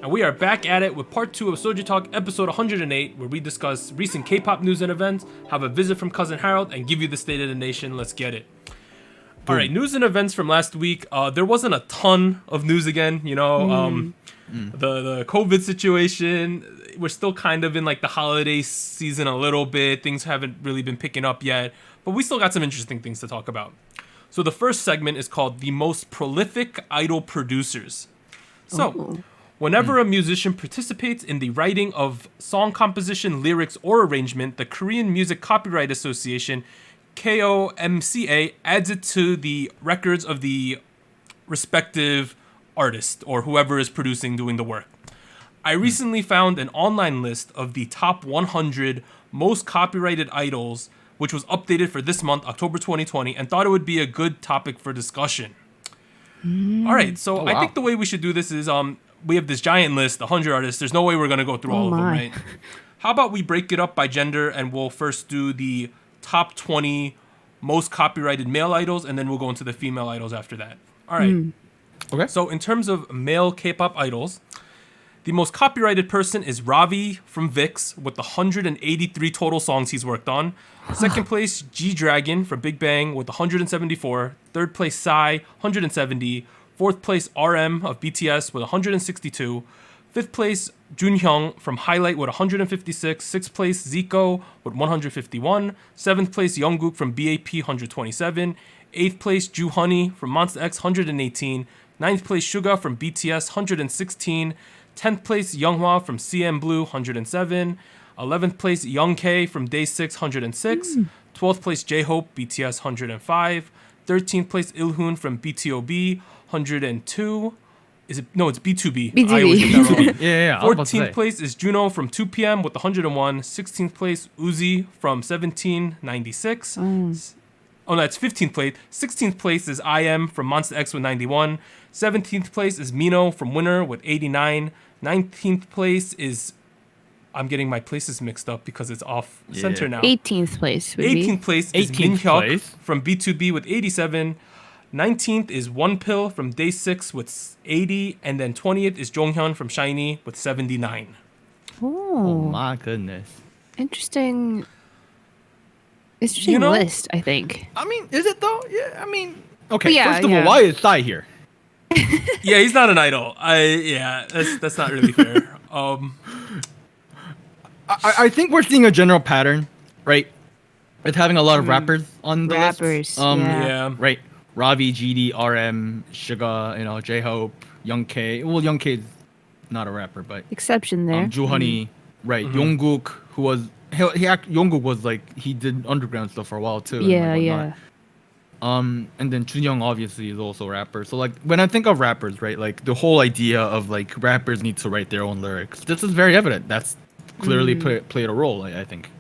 And we are back at it with part 2 of SojuTalk episode 108, where we discuss recent K-pop news and events, have a visit from Cousin Harold, and give you the state of the nation. Let's get it. All right, news and events from last week. There wasn't a ton of news again, you know. The COVID situation, we're still kind of in like the holiday season a little bit. Things haven't really been picking up yet, but we still got some interesting things to talk about. So the first segment is called The Most Prolific Idol Producers. So, whenever a musician participates in the writing of song composition, lyrics, or arrangement, the Korean Music Copyright Association, KOMCA, adds it to the records of the respective artist or whoever is doing the work. I recently found an online list of the top 100 most copyrighted idols, which was updated for this month, October 2020, and thought it would be a good topic for discussion. All right, so I think the way we should do this is we have this giant list, 100 artists. There's no way we're going to go through all of them, right? How about we break it up by gender, and we'll first do the top 20 most copyrighted male idols, and then we'll go into the female idols after that. All right. Okay. So in terms of male K-pop idols, the most copyrighted person is Ravi from VIX with 183 total songs he's worked on. Second place, G-Dragon from Big Bang with 174. Third place, Psy, 170. Fourth place, RM of BTS with 162. Fifth place, Junhyung from Highlight with 156. Sixth place, Zico with 151. Seventh place, Jungkook from BAP, 127. Eighth place, Ju Honey from Monsta X, 118. Ninth place, Suga from BTS, 116. 10th place, Younghwa from CN Blue, 107. 11th place, Young K from Day 6, 106. 12th place, J-Hope, BTS, 105. 13th place, Ilhoon from BTOB, 102. Is it? No, it's B2B. B2B. I always get that wrong. Yeah. 14th place is Juno from 2PM with 101. 16th place, Uzi from 1796. Oh, that's 15th place. 16th place is IM from Monsta X with 91. 17th place is Mino from Winner with 89. 19th place is... I'm getting my places mixed up because it's off center now. 18th place would 18th place is 18th Minhyuk place. from B2B with 87. 19th is One Pill from Day 6 with 80. And then 20th is Jonghyun from SHINee with 79. Oh my goodness. Interesting list, I think. I mean, is it though? Yeah, I mean, okay. Yeah, first of all, why is Psy here? Yeah, he's not an idol. That's not really fair. I think we're seeing a general pattern, right? With having a lot of rappers on the list. Yeah. Right. Ravi, GD, RM, Suga, J-Hope, Young K. Well, Young K is not a rapper, but Exception there. Ju Honey, right? Jungkook, who was Jungkook was like he did underground stuff for a while too. Yeah. And then Junyoung obviously is also a rapper. So like when I think of rappers, right, like the whole idea of like rappers need to write their own lyrics. This is very evident. That's clearly played a role, I think.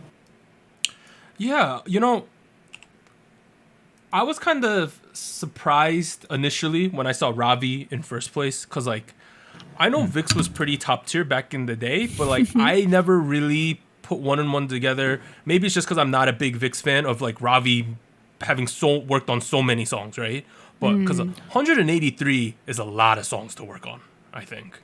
Yeah, I was kind of surprised initially when I saw Ravi in first place because like I know VIX was pretty top tier back in the day, but like I never really put one and one together. Maybe it's just because I'm not a big VIX fan of like Ravi having worked on so many songs, right? But because 183 is a lot of songs to work on, I think.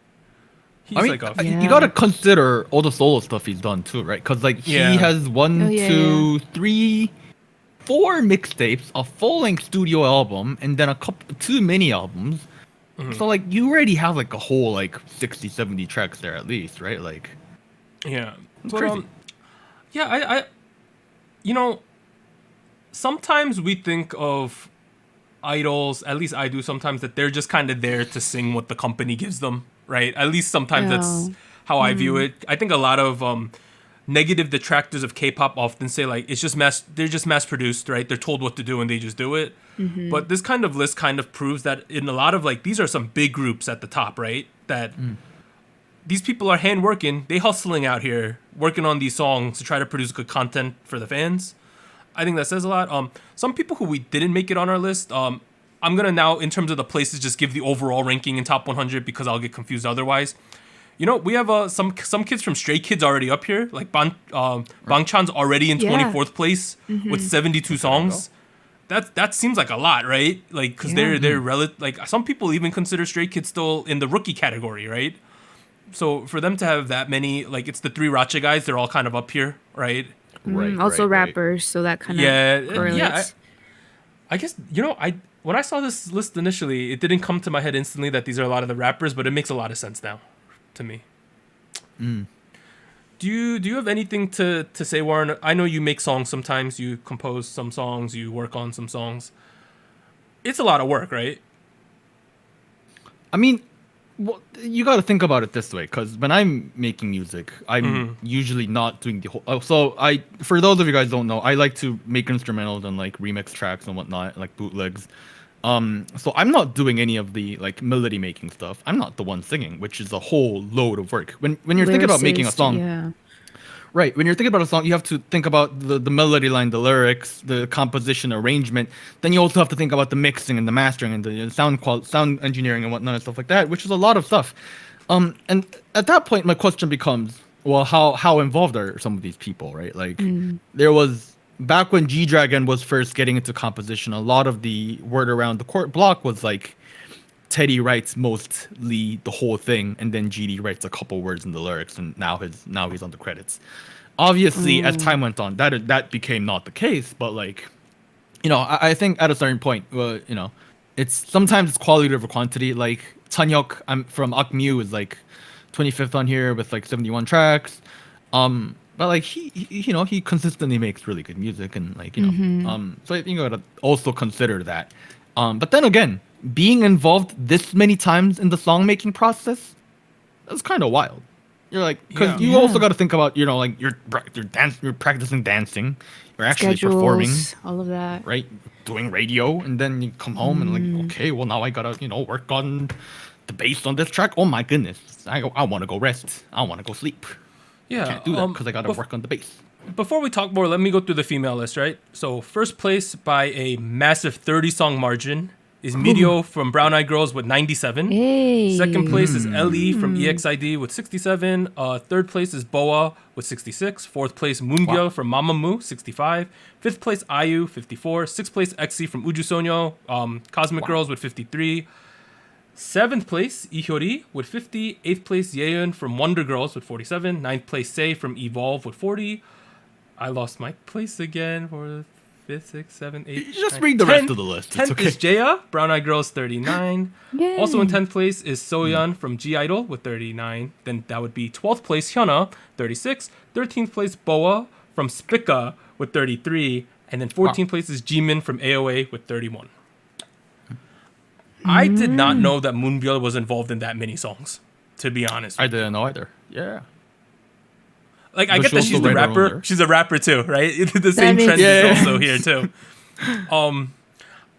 I mean, you gotta consider all the solo stuff he's done too, right? Because like he has 1, 2, 3, 4 mixtapes, a full-length studio album, and then 2 mini albums. So like you already have like a whole like 60, 70 tracks there at least, right? Like, yeah, it's crazy. I sometimes we think of idols, at least I do sometimes, that they're just kind of there to sing what the company gives them, right? At least sometimes that's how I view it. I think a lot of negative detractors of K-pop often say like they're just mass produced, right? They're told what to do and they just do it. But this kind of list kind of proves that in a lot of like these are some big groups at the top, right? That these people are hand working, they hustling out here, working on these songs to try to produce good content for the fans. I think that says a lot. Some people who we didn't make it on our list, I'm gonna now, in terms of the places, just give the overall ranking in top 100 because I'll get confused otherwise. We have some kids from Stray Kids already up here. Like Bangchan's already in 24th place with 72 songs. That seems like a lot, right? Like because they're like some people even consider Stray Kids still in the rookie category, right? So for them to have that many, like it's the three Racha guys, they're all kind of up here, right? Also rappers, so that kind of correlates. Yeah. I guess when I saw this list initially, it didn't come to my head instantly that these are a lot of the rappers, but it makes a lot of sense now to me. Do you have anything to say, Warren? I know you make songs sometimes. You compose some songs. You work on some songs. It's a lot of work, right? I mean, well, you got to think about it this way, because when I'm making music, I'm usually not doing the whole. For those of you guys who don't know, I like to make instrumentals and like remix tracks and whatnot, like bootlegs. So I'm not doing any of the like melody making stuff. I'm not the one singing, which is a whole load of work. When you're thinking about making a song, right? When you're thinking about a song, you have to think about the melody line, the lyrics, the composition, arrangement. Then you also have to think about the mixing and the mastering and the sound engineering and whatnot and stuff like that, which is a lot of stuff. And at that point, my question becomes, well, how involved are some of these people, right? Like there was. Back when G-Dragon was first getting into composition, a lot of the word around the court block was like Teddy writes mostly the whole thing, and then GD writes a couple words in the lyrics, and now he's on the credits. Obviously, as time went on, that became not the case. But like, I think at a certain point, it's sometimes quality over quantity. Like Chanyeok, I'm from Hmph, is like 25th on here with like 71 tracks. But like he consistently makes really good music, and like so I think you gotta also consider that. But then again, being involved this many times in the song making process, that's kind of wild. You're like, because you also got to think about like you're practicing dancing, you're actually performing, all of that, right? Doing radio, and then you come home and like, okay, well now I gotta work on the bass on this track. Oh my goodness, I want to go rest. I want to go sleep. Yeah, can't do that because I gotta work on the bass. Before we talk more, let me go through the female list, right? So first place by a massive 30-song margin is Medio from Brown Eyed Girls with 97. Hey. Second place is LE from EXID with 67. Third place is Boa with 66. Fourth place Moonbyul from Mamamoo, 65. Fifth place IU, 54. Sixth place EXI from Uju Sonyo, Cosmic Girls with 53. Seventh place, Ihyori with 50. Eighth place, Yeon from Wonder Girls with 47. Ninth place, Sei from Evolve with 40. I lost my place again for 5th, 6th, 7th, 8th. Just read the rest of the list. 10th is Jaya, Brown Eyed Girls, 39. Yay. Also in 10th place is Soyeon from G-Idol with 39. Then that would be 12th place, Hyuna, 36. 13th place, Boa from Spica with 33. And then 14th place is Jimin from AOA with 31. I did not know that Moonbyul was involved in that many songs, to be honest. I didn't know either. Yeah. Like, I get that she's the rapper. She's a rapper too, right? The same trend is also here too.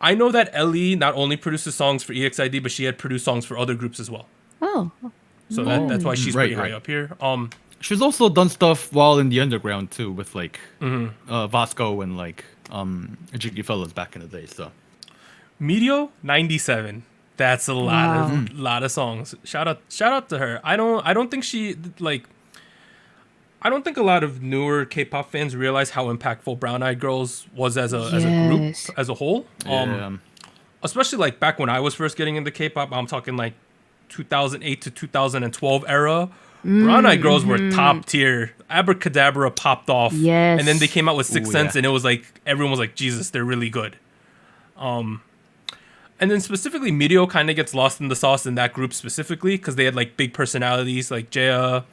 I know that Ellie not only produces songs for EXID, but she had produced songs for other groups as well. Oh. So that's why she's pretty high up here. She's also done stuff while in the underground too, with like Vasco and like Jiggy Fellas back in the day. So Medio 97. That's a lot of songs. Shout out to her. I don't think she like. I don't think a lot of newer K-pop fans realize how impactful Brown Eyed Girls was as a group as a whole. Especially like back when I was first getting into K-pop, I'm talking like 2008 to 2012 era. Brown Eyed Girls were top tier. Abracadabra popped off, and then they came out with Sixth Sense, and it was like everyone was like, Jesus, they're really good. And then specifically, Medio kind of gets lost in the sauce in that group specifically because they had like big personalities like Jaya.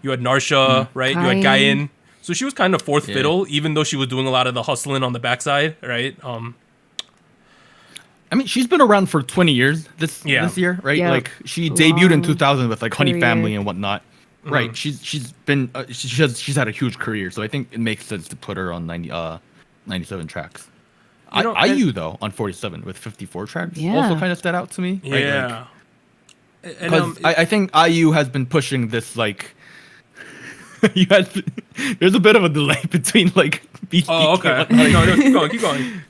You had Narsha, right? You had Gain. So she was kind of fourth fiddle, even though she was doing a lot of the hustling on the backside, right? I mean, she's been around for 20 years this year, right? Yep. Like she debuted in 2000 with like Honey Family and whatnot, right? She's had a huge career, so I think it makes sense to put her on 97 tracks. IU though on 47 with 54 tracks also kind of stood out to me. Yeah, because I think IU has been pushing this like. There's a bit of a delay between like beat. Oh, okay. No, keep going.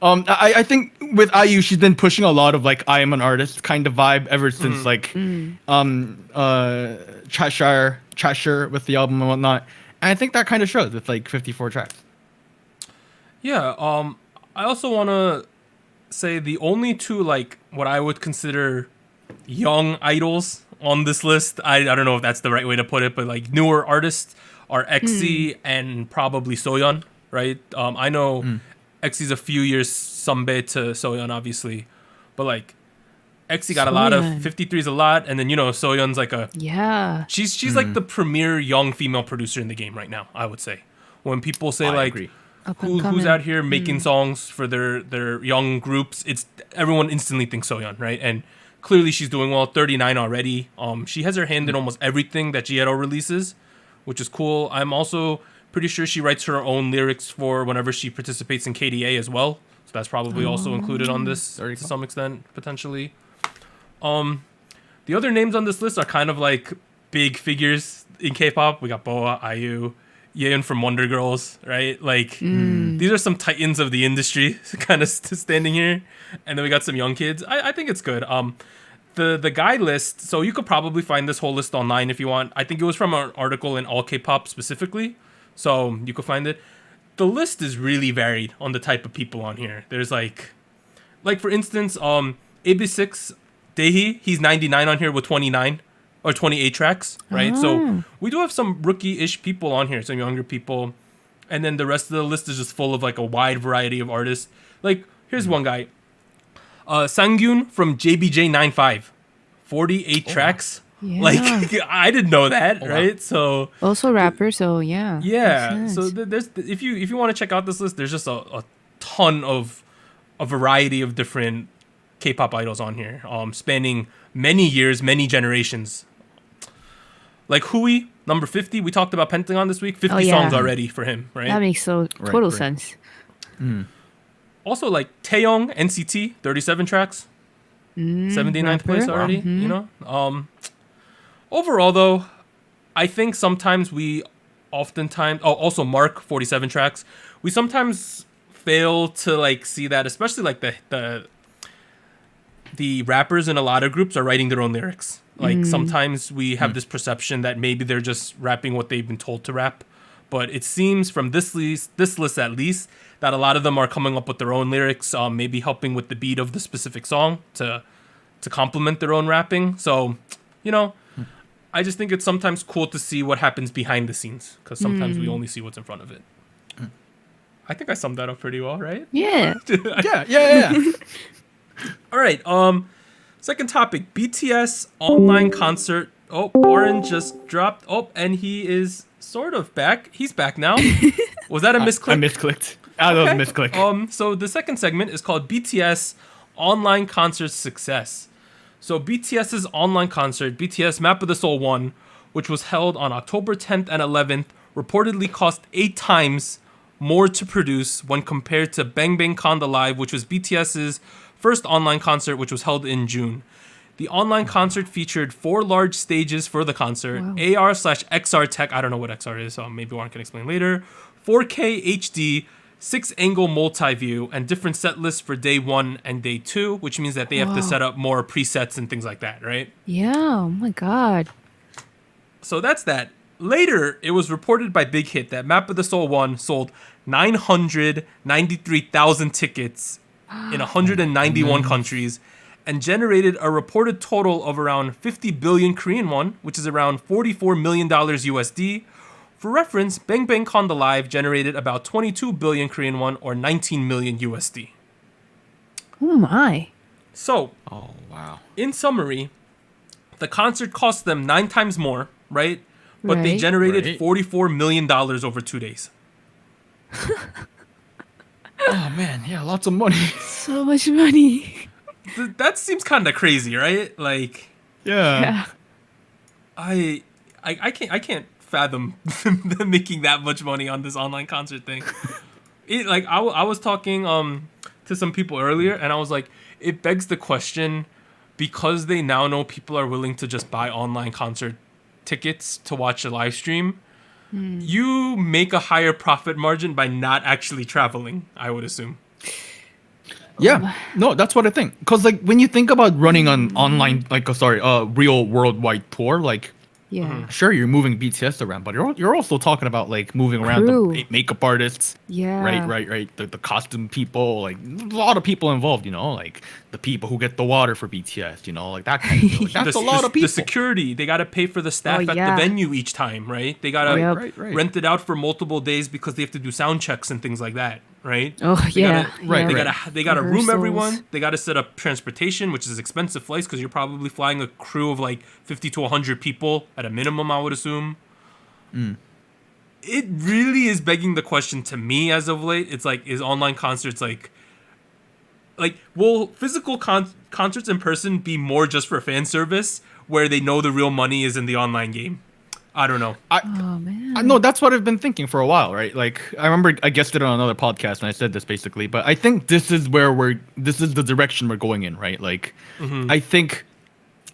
I think with IU, she's been pushing a lot of like I am an artist kind of vibe ever since like Cheshire with the album and whatnot. And I think that kind of shows with like 54 tracks. Yeah. I also want to say the only two like what I would consider young idols on this list. I don't know if that's the right way to put it, but like newer artists are EXE and probably Soyeon, right? I know EXE's a few years Sunbae to Soyeon, obviously, but like EXE got a lot of 53's a lot, and then Soyeon's like she's like the premier young female producer in the game right now. I would say when people say who's out here making songs for their young groups, it's everyone instantly thinks Soyeon, right? And clearly she's doing well. 39 already. She has her hand in almost everything that G-Idol releases, which is cool. I'm also pretty sure she writes her own lyrics for whenever she participates in KDA as well. So that's probably also included on this to some extent, potentially. The other names on this list are kind of like big figures in K-pop. We got Boa, IU, Yeon from Wonder Girls, right? Like these are some titans of the industry kind of standing here. And then we got some young kids. I think it's good. The guy list, so you could probably find this whole list online if you want. I think it was from an article in All K-Pop specifically. So you could find it. The list is really varied on the type of people on here. There's like for instance, AB6 Daehee, he's 99 on here with 29 or 28 tracks, right? So we do have some rookie-ish people on here, some younger people. And then the rest of the list is just full of like a wide variety of artists. Like here's one guy. Sangyun from JBJ95. 48 tracks. Yeah. Like I didn't know that, right? So also rapper, so yeah. Yeah. So there's if you want to check out this list, there's just a ton of a variety of different K-pop idols on here, spanning many years, many generations. Like Hui, number 50. We talked about Pentagon this week. 50 songs already for him, right? That makes total sense. Also, like Taeyong, NCT, 37 tracks. 79th place already, Overall, though, I think sometimes also Mark, 47 tracks. We sometimes fail to like see that, especially like the rappers in a lot of groups are writing their own lyrics. Like sometimes we have this perception that maybe they're just rapping what they've been told to rap. But it seems from this list at least, that a lot of them are coming up with their own lyrics, maybe helping with the beat of the specific song to complement their own rapping. So, I just think it's sometimes cool to see what happens behind the scenes, because sometimes we only see what's in front of it. I think I summed that up pretty well, right? Yeah. Yeah. All right. Second topic: BTS online concert. Oh, Oren just dropped. Oh, and he is sort of back. He's back now. Was that a misclick? I misclicked. That was a misclick. So the second segment is called BTS online concert success. So BTS's online concert, BTS Map of the Soul 1, which was held on October 10th and 11th, reportedly cost 8 times more to produce when compared to Bang Bang Conda Live, which was BTS's first online concert, which was held in June. The online concert featured 4 large stages for the concert, AR/XR tech, I don't know what XR is, so maybe Warren can explain later, 4K HD, 6-angle multi-view, and different set lists for day 1 and day 2, which means that they have to set up more presets and things like that, right? Yeah, oh my god. So that's that. Later, it was reported by Big Hit that Map of the Soul 1 sold 993,000 tickets in 191 countries and generated a reported total of around 50 billion Korean won, which is around $44 million USD. For reference, Bang Bang Conda Live generated about 22 billion Korean won or 19 million USD. Oh my. So, in summary, the concert cost them 9 times more, right? But they generated $44 million over 2 days. Oh man, yeah, lots of money. So much money. That seems kind of crazy, right? Like, yeah. I can't fathom them making that much money on this online concert thing. I was talking to some people earlier, and I was like, it begs the question, because they now know people are willing to just buy online concert tickets to watch a live stream, you make a higher profit margin by not actually traveling, I would assume. Yeah, no, that's what I think. Because like when you think about running an online, real worldwide tour, like Yeah. Sure, you're moving BTS around, but you're also talking about like moving around Crew. the makeup artists, Yeah. right. The costume people, like a lot of people involved. Like the people who get the water for BTS, like that kind of deal. Like, that's a lot of people. The security, they got to pay for the staff at the venue each time, right? They got to rent it out for multiple days because they have to do sound checks and things like that, right? Oh yeah. They got to room everyone. They got to set up transportation, which is expensive flights because you're probably flying a crew of like 50 to 100 people at a minimum, I would assume. It really is begging the question to me as of late. It's like, is online concerts like will physical concerts in person be more just for fan service where they know the real money is in the online game? I don't know. Man. No, that's what I've been thinking for a while, right? Like, I remember I guessed it on another podcast and I said this basically, but I think this is the direction we're going in, right? Like, I think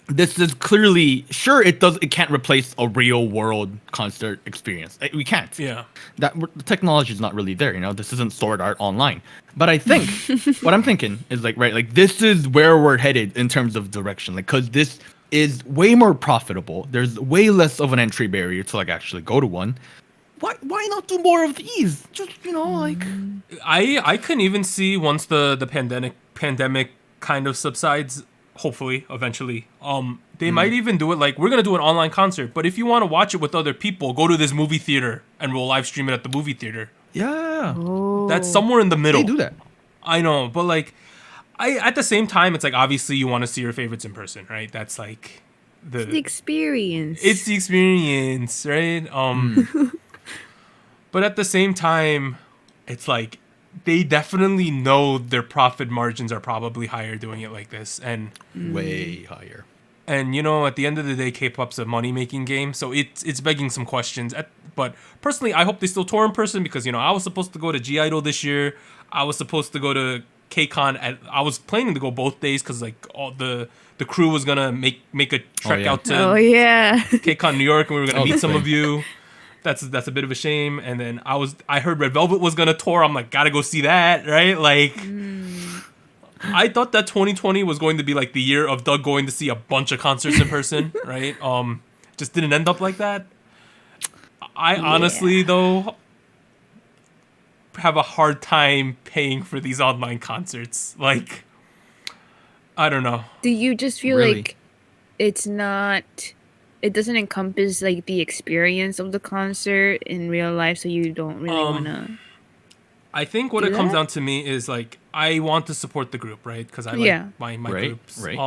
this is clearly, sure, it can't replace a real world concert experience. We can't. Yeah. The technology is not really there, This isn't Sword Art Online. But I think, what I'm thinking is like this is where we're headed in terms of direction. Like, because this is way more profitable. There's way less of an entry barrier to like actually go to one. Why not do more of these? Just like I can even see once the pandemic kind of subsides, hopefully eventually. They might even do it like, we're gonna do an online concert, but if you want to watch it with other people, go to this movie theater and we'll live stream it at the movie theater. Yeah. Oh. That's somewhere in the middle. They do that. I know, but like at the same time, it's like obviously you want to see your favorites in person, right? That's like the experience. It's the experience, right? But at the same time, it's like they definitely know their profit margins are probably higher doing it like this, and way higher. And at the end of the day, K-pop's a money-making game, so it's begging some questions. But personally, I hope they still tour in person because I was supposed to go to G Idol this year. I was supposed to go to KCON. I was planning to go both days because like all the crew was gonna make a trek out to KCON New York, and we were gonna meet some of you. That's a bit of a shame. And then I heard Red Velvet was gonna tour. I'm like, gotta go see that, right? Like, I thought that 2020 was going to be like the year of Doug going to see a bunch of concerts in person, right? Just didn't end up like that. I honestly though have a hard time paying for these online concerts. Like, I don't know. Do you just feel like it doesn't encompass like the experience of the concert in real life, so you don't really want to? I think what it comes down to me is like, I want to support the group, right? Because I like my groups. Right.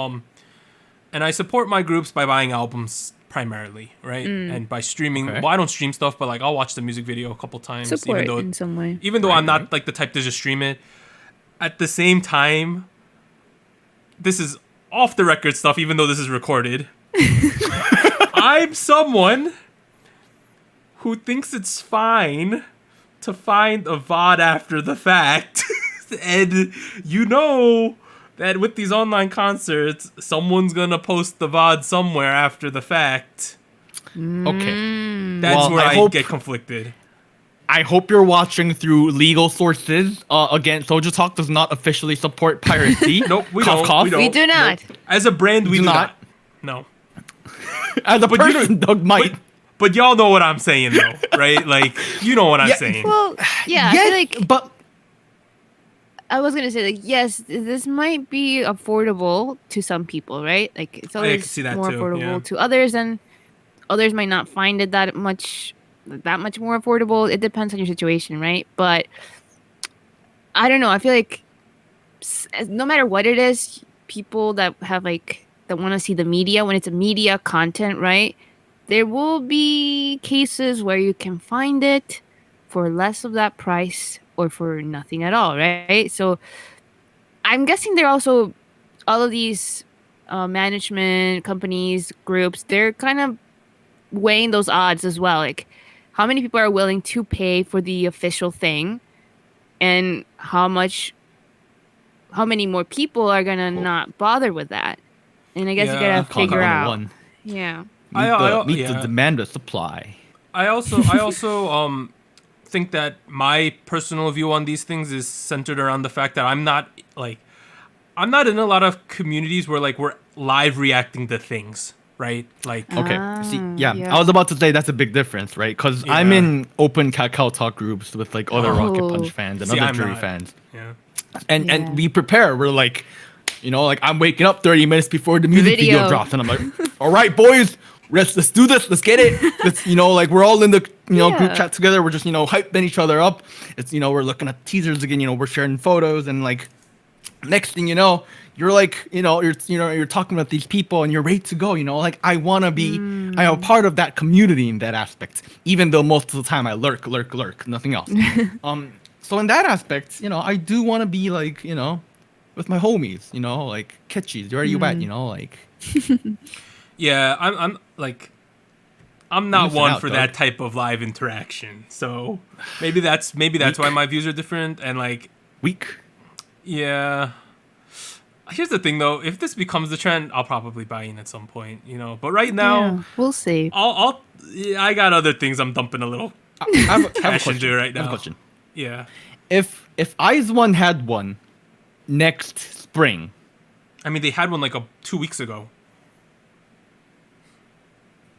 And I support my groups by buying albums primarily, right? And by streaming. Okay. Well, I don't stream stuff, but like I'll watch the music video a couple times. Support in some way. Even though I'm not like the type to just stream it. At the same time, this is off the record stuff, even though this is recorded. I'm someone who thinks it's fine to find a VOD after the fact. And that with these online concerts, someone's gonna post the VOD somewhere after the fact. Okay. That's where I get conflicted. I hope you're watching through legal sources. Again, SojuTalk does not officially support piracy. Nope, we cough, don't. Cough. We do not. Nope. As a brand, we do not. No. As a person, Doug might. But y'all know what I'm saying, though, right? Like, you know what I'm saying. Well, yeah, I feel but I was gonna say, like, yes, this might be affordable to some people, right? Like, it's always more affordable to others, and others might not find it that much more affordable. It depends on your situation, right? But I don't know. I feel like no matter what it is, people that have that want to see the media, when it's a media content, right? There will be cases where you can find it for less of that price or for nothing at all, right? So I'm guessing they're also, all of these management companies, groups, they're kind of weighing those odds as well. Like, how many people are willing to pay for the official thing, and how many more people are gonna not bother with that? And I guess you gotta figure out. Yeah. Meet the demand of supply. I also think that my personal view on these things is centered around the fact that I'm not in a lot of communities where like we're live reacting to things, right? Like, okay, I was about to say that's a big difference, right? Because I'm in open Kakao Talk groups with like other Rocket Punch fans and other Jury fans. Yeah. And we prepare. We're like, you know, like I'm waking up 30 minutes before the music video drops, and I'm like, all right, boys, let's do this. Let's get it. Let's, you know, like we're all in the group chat together. We're just, you know, hyping each other up. It's, you know, we're looking at teasers again. You know, we're sharing photos, and like next thing you know, you're like, you're talking about these people, and you're ready to go. You know, like I want to be, I'm a part of that community in that aspect. Even though most of the time I lurk, nothing else. So in that aspect, you know, I do want to be like, you know, with my homies, you know, like catchies. Where are you at? You know, like. Yeah, I'm like, I'm not one for that type of live interaction. So maybe that's why my views are different and like weak. Yeah. Here's the thing though, if this becomes the trend, I'll probably buy in at some point, you know. But right now, we'll see. I got other things I'm dumping a little cash into right now. I have a question. Yeah. If IZ*ONE had one next spring. I mean, they had one like 2 weeks ago.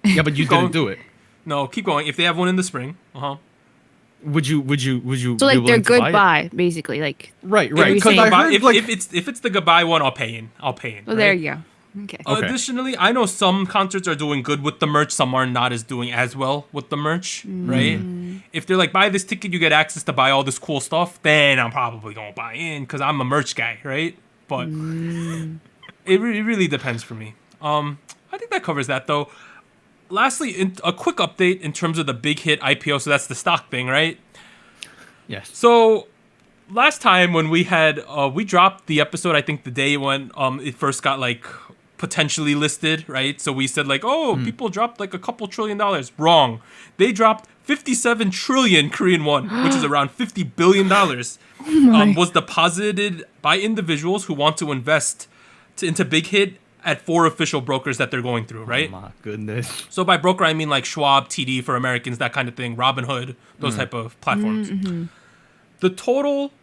Yeah, but you didn't do it. No, keep going. If they have one in the spring, would you? So like they're goodbye, basically, like right. Because if it's the goodbye one, I'll pay in. Well, right? there you go. Okay. Additionally, I know some concerts are doing good with the merch. Some are not doing as well with the merch, right? If they're like, buy this ticket, you get access to buy all this cool stuff, then I'm probably gonna buy in because I'm a merch guy, right? But it really depends for me. I think that covers that though. Lastly, a quick update in terms of the big hit IPO. So that's the stock thing, right? Yes. So last time when we had we dropped the episode, I think the day when it first got like potentially listed, right? So we said like, people dropped like a couple $1 trillion. Wrong. They dropped 57 trillion Korean won, which is around $50 billion. Was deposited by individuals who want to invest into big hit at 4 official brokers that they're going through, right? Oh my goodness. So by broker, I mean like Schwab, TD for Americans, that kind of thing, Robinhood, those type of platforms. The total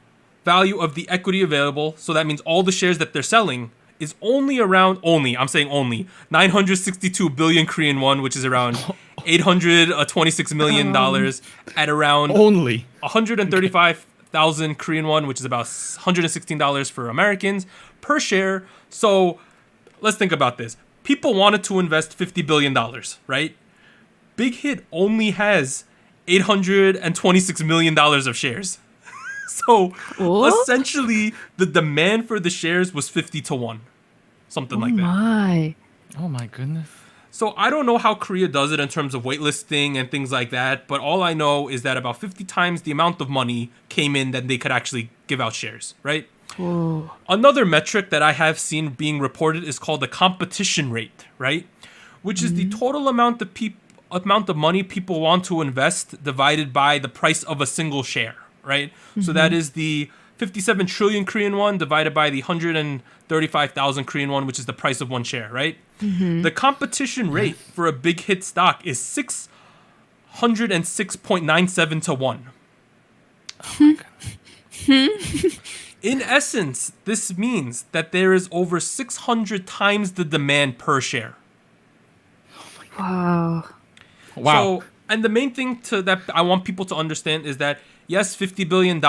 value of the equity available, so that means all the shares that they're selling, is I'm saying only 962 billion Korean won, which is around $826 million at around only 135,000 Korean won, which is about $116 for Americans per share. So let's think about this. People wanted to invest $50 billion, right? Big Hit only has $826 million of shares. So essentially, the demand for the shares was 50-1, something like that. Oh my goodness. So I don't know how Korea does it in terms of waitlisting and things like that, but all I know is that about 50 times the amount of money came in that they could actually give out shares, right? Whoa. Another metric that I have seen being reported is called the competition rate, right? Which is the total amount of money people want to invest divided by the price of a single share, right? So that is the 57 trillion Korean won divided by the 135,000 Korean won, which is the price of one share, right? The competition rate for a big hit stock is 606.97-1. Oh In essence, this means that there is over 600 times the demand per share. Wow. So, and the main thing that I want people to understand is that, yes, $50 billion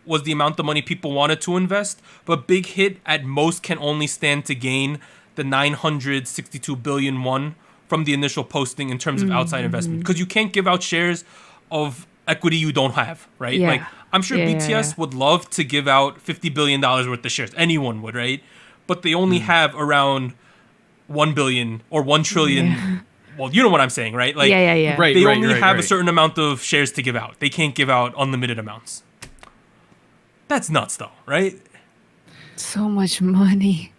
was the amount of money people wanted to invest, but Big Hit at most can only stand to gain the 962 billion won from the initial posting in terms of outside investment. Because you can't give out shares of equity you don't have, right? Yeah. Like, I'm sure BTS would love to give out $50 billion worth of shares. Anyone would, right? But they only have around 1 billion or 1 trillion. Yeah. Well, you know what I'm saying, right? Like, Right, they only have a certain amount of shares to give out. They can't give out unlimited amounts. That's nuts, though, right? So much money.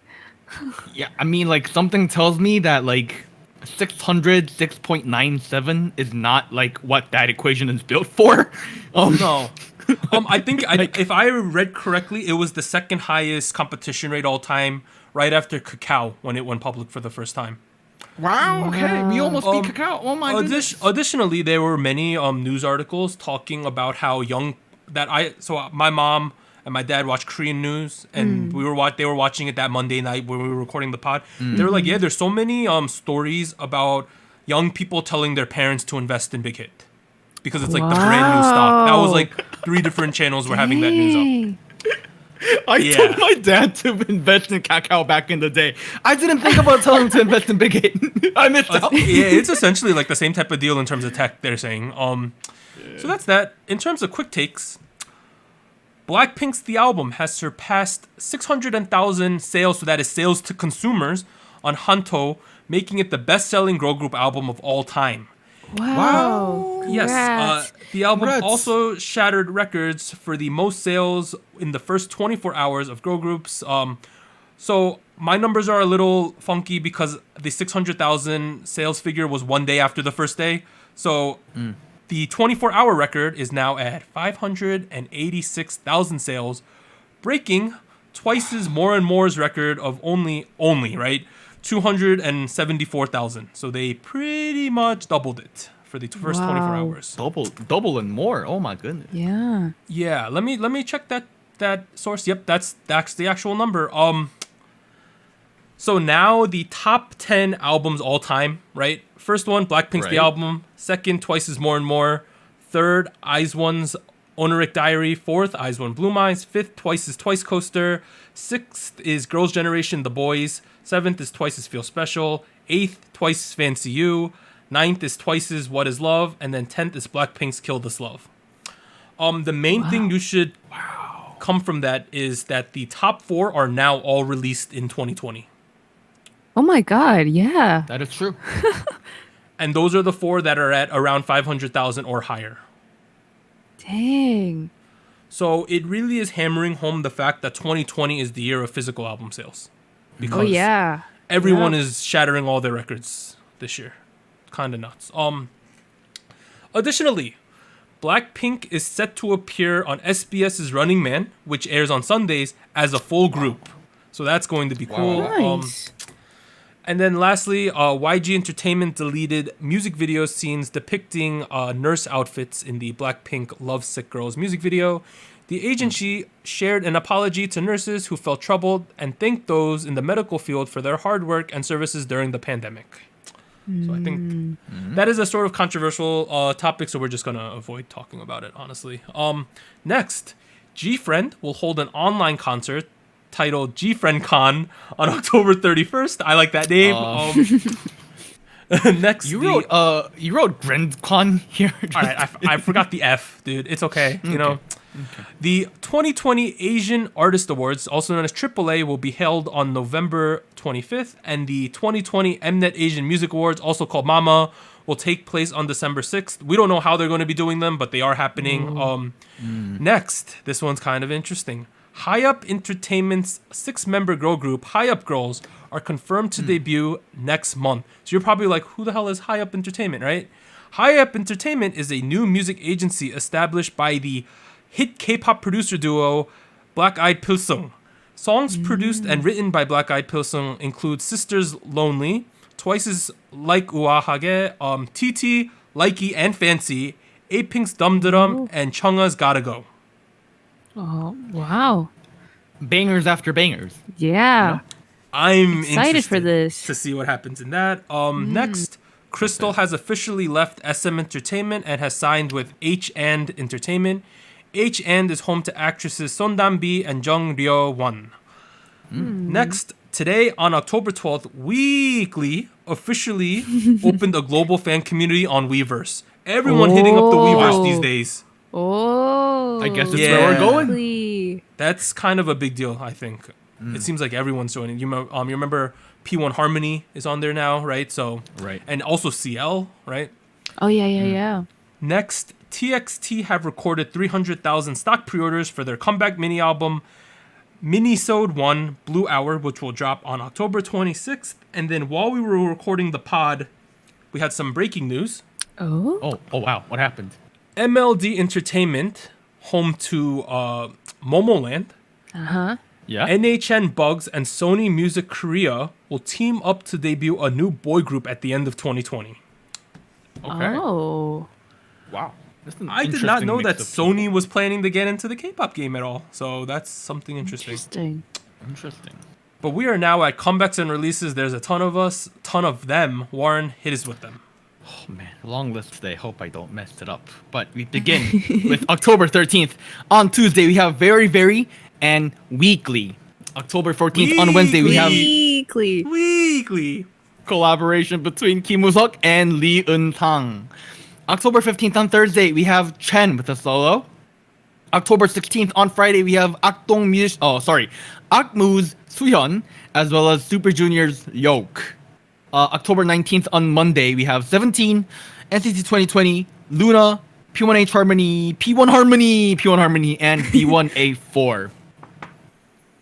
Yeah, I mean, like, something tells me that, like, 606.97 is not, like, what that equation is built for. No. I think, if I read correctly, it was the second highest competition rate all time, right after Kakao, when it went public for the first time. Wow, okay. We almost beat Kakao. Oh, my goodness. Additionally, there were many news articles talking about how my mom and my dad watched Korean news, and they were watching it that Monday night when we were recording the pod. They were like, yeah, there's so many stories about young people telling their parents to invest in Big Hit because it's like the brand new stock. That was like 3 different channels were having that news up. I told my dad to invest in Kakao back in the day. I didn't think about telling him to invest in Big Hit. I missed out. Yeah, it's essentially like the same type of deal in terms of tech, they're saying. So that's that. In terms of quick takes, Blackpink's The Album has surpassed 600,000 sales, so that is sales to consumers, on Hmph, making it the best-selling girl group album of all time. Wow. Yes. The album also shattered records for the most sales in the first 24 hours of girl groups. So my numbers are a little funky because the 600,000 sales figure was one day after the first day. So the 24-hour record is now at 586,000 sales, breaking Twice's More and More's record of only, right? 274,000. So they pretty much doubled it for the first 24 hours. Double and more. Oh my goodness. Yeah. Yeah. Let me check that source. Yep, that's the actual number. So now the top 10 albums all time, right? First one, Blackpink's The Album. Second, Twice's More and More. Third, IZ*ONE's Onoric Diary. Fourth, IZ*ONE Bloom Eyes. Fifth, Twice's Twice Coaster. Sixth is Girls' Generation The Boys. Seventh is Twice's Feel Special. Eighth, Twice's Fancy You. Ninth is Twice's What Is Love. And then 10th is Blackpink's Kill This Love. The main thing you should come from that is that the top 4 are now all released in 2020. Oh my God, yeah. That is true. And those are the 4 that are at around 500,000 or higher. Dang. So it really is hammering home the fact that 2020 is the year of physical album sales. Because everyone is shattering all their records this year. Kind of nuts. Additionally, Blackpink is set to appear on SBS's Running Man, which airs on Sundays, as a full group. So that's going to be cool. Nice. And then lastly, YG Entertainment deleted music video scenes depicting nurse outfits in the Blackpink Lovesick Girls music video. The agency shared an apology to nurses who felt troubled and thanked those in the medical field for their hard work and services during the pandemic. So I think that is a sort of controversial topic, so we're just going to avoid talking about it, honestly. Next, G-Friend will hold an online concert titled G-Friend Con on October 31st. I like that name. Next, you wrote GrandCon here. All right, I forgot the F, dude. It's okay. You know. Okay. The 2020 Asian Artist Awards, also known as AAA, will be held on November 25th, and the 2020 Mnet Asian Music Awards, also called MAMA, will take place on December 6th. We don't know how they're going to be doing them, but they are happening. Next, this one's kind of interesting. Hi-Up Entertainment's 6-member girl group, Hi-Up Girls, are confirmed to debut next month. So you're probably like, who the hell is Hi-Up Entertainment, right? Hi-Up Entertainment is a new music agency established by the hit K-pop producer duo Black Eyed Pilseung. Songs produced and written by Black Eyed Pilseung include Sisters Lonely, Twice's Like Uahage, TT, Likey and Fancy, Apink's Dum Dum, and Chungha's Gotta Go. Oh, wow. Bangers after bangers. Yeah. You know? I'm excited for this to see what happens in that. Next, Crystal has officially left SM Entertainment and has signed with H and Entertainment. H and is home to actresses Son Dan-bi and Jung Ryo-won. Next, today on October 12th, Weekly officially opened a global fan community on Weverse. Everyone hitting up the Weverse these days. I guess that's where we're going. That's kind of a big deal, I think. It seems like everyone's joining. You remember P1 Harmony is on there now, right? So and also CL, right? Oh yeah. Next, TXT have recorded 300,000 stock pre-orders for their comeback mini album Minisode 1 Blue Hour, which will drop on October 26th. And then while we were recording the pod, we had some breaking news. Oh wow, what happened? MLD Entertainment, home to Momoland, NHN Bugs, and Sony Music Korea will team up to debut a new boy group at the end of 2020. Okay. Oh. Wow. I did not know that Sony was planning to get into the K-pop game at all. So that's something interesting. Interesting. But we are now at comebacks and releases. There's a ton of us, ton of them. Warren, hit us with them. Oh man, long list today. Hope I don't mess it up. But we begin with October 13th. On Tuesday, we have Very Very and Weekly. October 14th on Wednesday, we have Weekly collaboration between Kim Woo-seok and Lee Eun-sang. October 15th on Thursday, we have Chen with a solo. October 16th on Friday, we have Akmu's Suhyun, as well as Super Junior's Yoke. October 19th on Monday, we have 17, NCT 2020, Luna, P1H Harmony, P1 Harmony, and B1A4.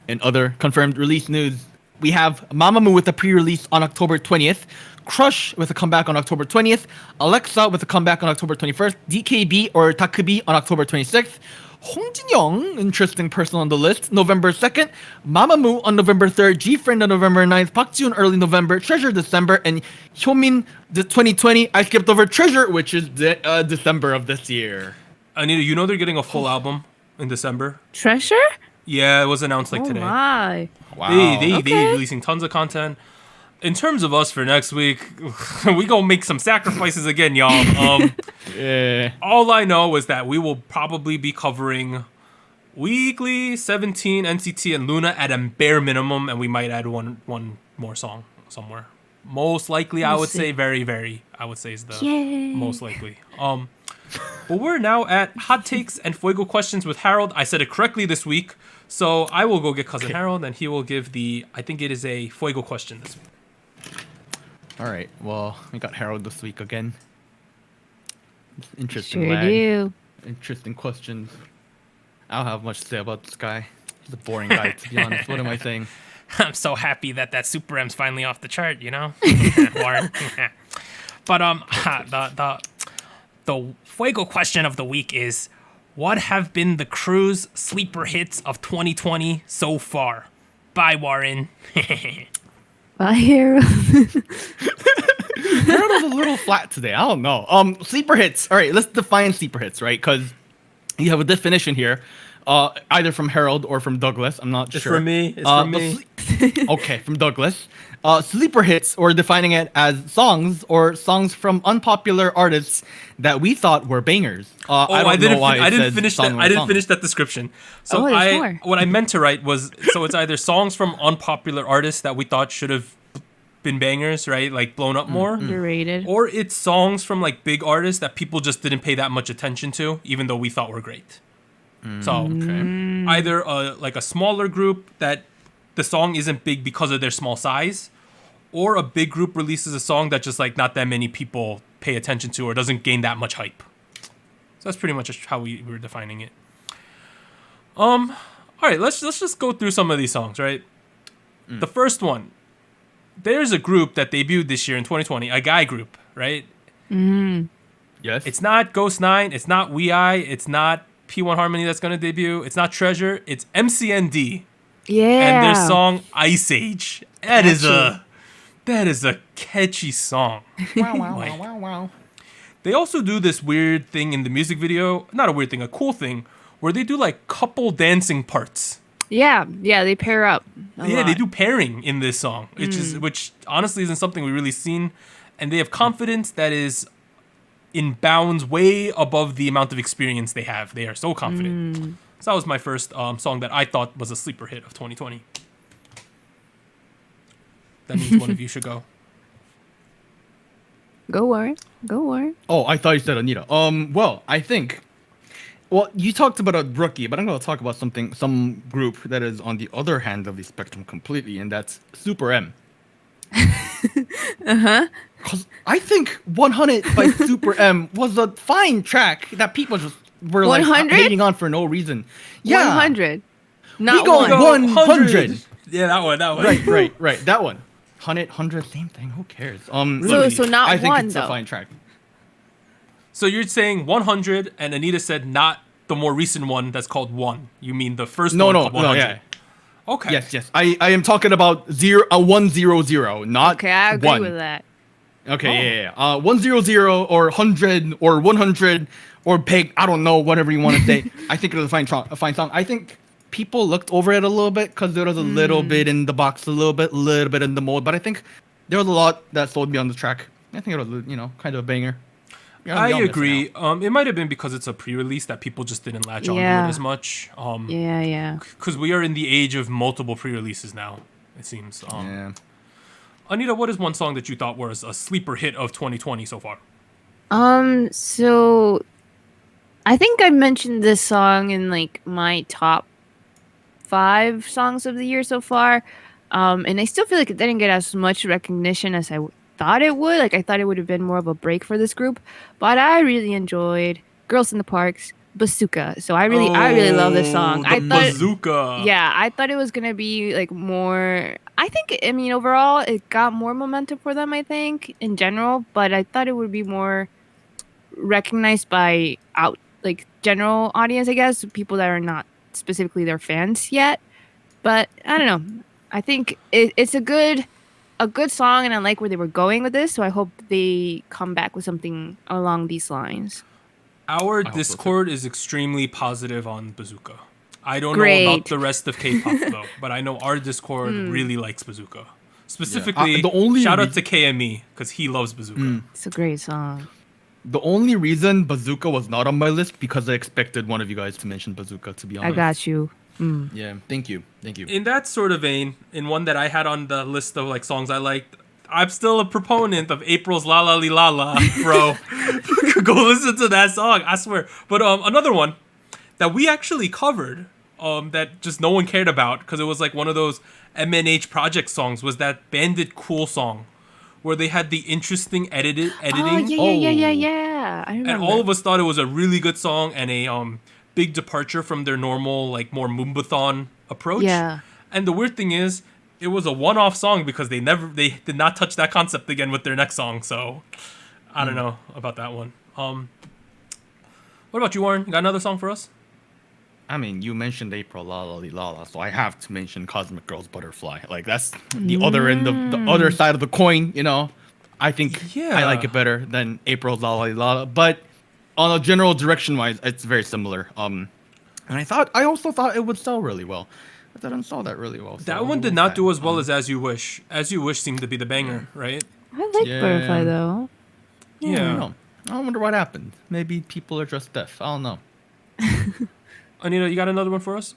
In other confirmed release news, we have Mamamoo with a pre-release on October 20th, Crush with a comeback on October 20th, Alexa with a comeback on October 21st, DKB or Takubi on October 26th, Hong Jin-young, interesting person on the list, November 2nd, Mamamoo on November 3rd, G-Friend on November 9th, Park Ji-hoon early November, Treasure December, and Hyomin the 2020. I skipped over Treasure, which is December of this year. Anita, you know they're getting a full album in December? Treasure? Yeah, it was announced today. My. Wow. They releasing tons of content. In terms of us for next week, we gonna make some sacrifices again, y'all. Yeah. All I know is that we will probably be covering Weekly, 17, NCT, and Luna at a bare minimum, and we might add one more song somewhere. Most likely, I would say Very Very. I would say is the most likely. But we're now at hot takes and fuego questions with Harold. I said it correctly this week, so I will go get cousin Harold, and he will give I think it is a fuego question this week. All right. Well, we got Harold this week again. Interesting. Sure do. Interesting questions. I don't have much to say about this guy. He's a boring guy, to be honest. What am I saying? I'm so happy that Super M's finally off the chart, you know? Warren. But the fuego question of the week is, what have been the crew's sleeper hits of 2020 so far? Bye, Warren. Bye, Harold. Harold was a little flat today. I don't know. Sleeper hits. All right, let's define sleeper hits, right? Because you have a definition here, either from Harold or from Douglas. I'm not sure. It's from me. Okay, from Douglas. Sleeper hits, or defining it as songs from unpopular artists that we thought were bangers. I didn't finish that description. So what I meant to write was, so it's either songs from unpopular artists that we thought should have been bangers, right? Like blown up more. Underrated. Or it's songs from like big artists that people just didn't pay that much attention to, even though we thought were great. So either like a smaller group that the song isn't big because of their small size, or a big group releases a song that just like not that many people pay attention to or doesn't gain that much hype. So that's pretty much how we were defining it. All right, let's just go through some of these songs, right? The first one, there's a group that debuted this year in 2020, a guy group, right? Yes. It's not Ghost 9, it's not WE-I, it's not P1 Harmony that's going to debut, it's not Treasure, it's MCND. Yeah. And their song Ice Age. That is a catchy song. Wow. They also do this weird thing in the music video, not a weird thing, a cool thing, where they do like couple dancing parts. Yeah, they pair up. They do pairing in this song, which honestly isn't something we really seen, and they have confidence that is in bounds way above the amount of experience they have. They are so confident. So that was my first song that I thought was a sleeper hit of 2020. That means one of you should go. Go Warren. Oh, I thought you said Anita. Well, I think. Well, you talked about a rookie, but I'm going to talk about some group that is on the other hand of the spectrum completely, and that's Super M. Because I think 100 by Super M was a fine track that people just were like hating on for no reason. Yeah. 100. Not we go 100. Yeah, that one. Right. That one. 100, same thing. Who cares? So not I think one, it's though. a fine track. So you're saying 100, and Anita said not the more recent one that's called 1. You mean the first one called 100? Yeah. Okay. Yes. I am talking about 100, not okay, I agree 1. with that. Okay, yeah. 100 or 100 or 100 or peg. I don't know, whatever you want to say. I think it was a fine song. I think people looked over it a little bit because there was a little bit in the box, a little bit in the mold. But I think there was a lot that sold me on the track. I think it was, kind of a banger. I agree. It might have been because it's a pre-release that people just didn't latch onto it as much. Because we are in the age of multiple pre-releases now, it seems. Anita, what is one song that you thought was a sleeper hit of 2020 so far? So I think I mentioned this song in like my top 5 songs of the year so far. And I still feel like it didn't get as much recognition as I thought it would. Like I thought it would have been more of a break for this group, but I really enjoyed Girls in the Park's Bazooka. So I really love this song. I thought Bazooka. Yeah, I thought it was gonna be like more. I mean overall it got more momentum for them. I think in general, but I thought it would be more recognized by general audience. I guess people that are not specifically their fans yet. But I don't know. I think it's a good song, and I like where they were going with this. So I hope they come back with something along these lines. Our Discord is extremely positive on Bazooka. I don't know about the rest of K-pop though, but I know our Discord really likes Bazooka. Specifically, shout out to KME because he loves Bazooka. It's a great song. The only reason Bazooka was not on my list because I expected one of you guys to mention Bazooka. To be honest, I got you. Yeah, thank you. In that sort of vein, in one that I had on the list of like songs I liked, I'm still a proponent of April's La La Li La La, bro. Go listen to that song, I swear. But another one that we actually covered, that just no one cared about because it was like one of those MNH project songs, was that Bandit Cool song, where they had the interesting editing. Yeah. I remember. And all of us thought it was a really good song and a big departure from their normal, like, more Moombathon approach. Yeah. And the weird thing is, it was a one-off song because they did not touch that concept again with their next song. So I don't know about that one. What about you, Warren? You got another song for us? I mean, you mentioned April La La Li La La, so I have to mention Cosmic Girls Butterfly. Like that's the other end of the other side of the coin. I think I like it better than April's La La Li La La, but on a general direction wise, it's very similar. And I also thought it would sell really well. It didn't sell that really well. That one did not do as well as You Wish. As You Wish seemed to be the banger, right? I like Butterfly though. Yeah. I wonder what happened. Maybe people are just deaf. I don't know. Anita, you got another one for us?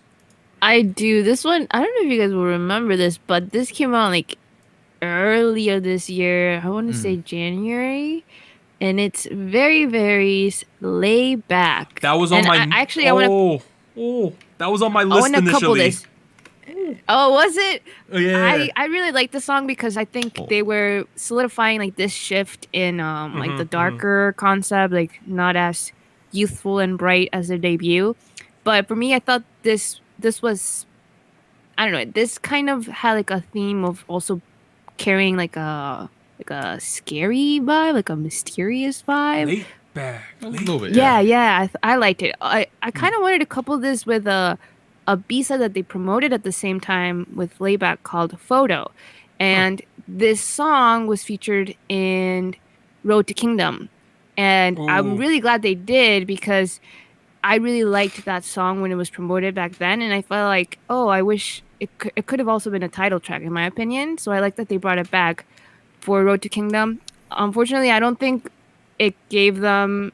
I do. This one, I don't know if you guys will remember this, but this came out like earlier this year. I want to say January. And it's very, very laid back. That was on my... that was on my list initially. Oh, was it? Oh, yeah. I really like the song because I think they were solidifying like this shift in like the darker concept, like not as youthful and bright as their debut. But for me, I thought this was, I don't know, this kind of had like a theme of also carrying like a scary vibe, like a mysterious vibe. Laid back. A little bit, yeah. I liked it. I kind of wanted to couple this with a B-side that they promoted at the same time with Layback called Photo. And this song was featured in Road to Kingdom. And I'm really glad they did because I really liked that song when it was promoted back then. And I felt like, I wish it could have also been a title track in my opinion. So I like that they brought it back for Road to Kingdom. Unfortunately, I don't think it gave them